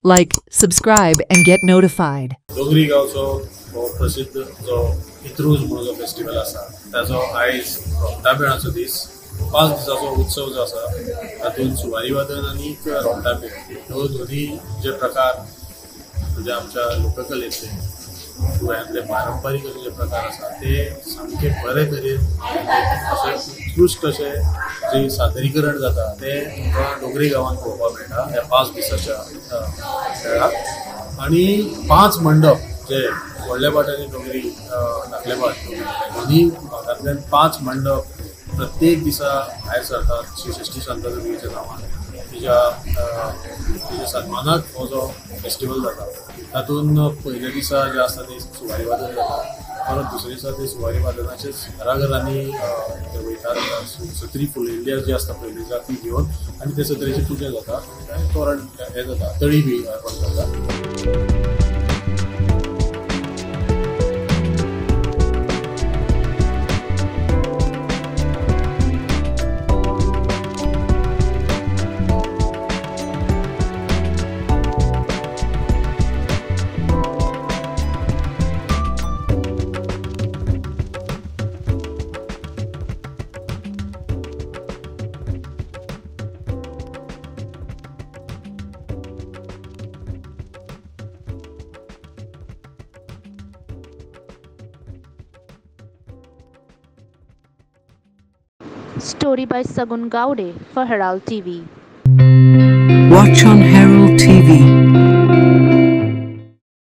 Like, subscribe, and get notified. डोंगरी गांवचो हो प्रसिद्ध जो इत्रूज म्हणून जो फेस्टिवल आसा ताजो आयज रोमटामेळाचो दीस 5 दिसाचो उत्सव जो आसा तातूंत सुवारी वादन आनी रोमटामेळ ह्यो दोनी जे प्रकार म्हणजे आमच्या लोककलेंतले गोंयांतले पारंपारीक अशे जे प्रकार आसा ते सामके बरे तरेन अशे उत्कृश्ट अशे जे सादरीकरण जाता ते तुमकां डोंगरी गांवांत पळोवपाक मेळटा ह्या 5 दिसाच्या वेळार आणि 5 मंडप जे व्हडल्या पाट आनी डोंगरी धाकले पाट दोनी भागांतल्यान 5 मंडप प्रत्येक दिसा भायर सरतात श्री षष्टी शांतादुर्गेच्या नांवान तिच्या सन्मानाक हो जो फेस्टिवल जाता तातूंत पयल्या दिसा जे आसा ते सुवारी वादन जाता परत दुसऱ्या दिसा ते सुवारी वादनाचेच घराघरांनी वयतात सत्री फुलयल्ली जी आसता पयली दिसा ती घेवन आनी ते सत्रेची पुजा जाता आनी तोरण हें जाता तळी बी अर्पण जाता. Story by Sagun Gowde for Herald TV. Watch on Herald TV.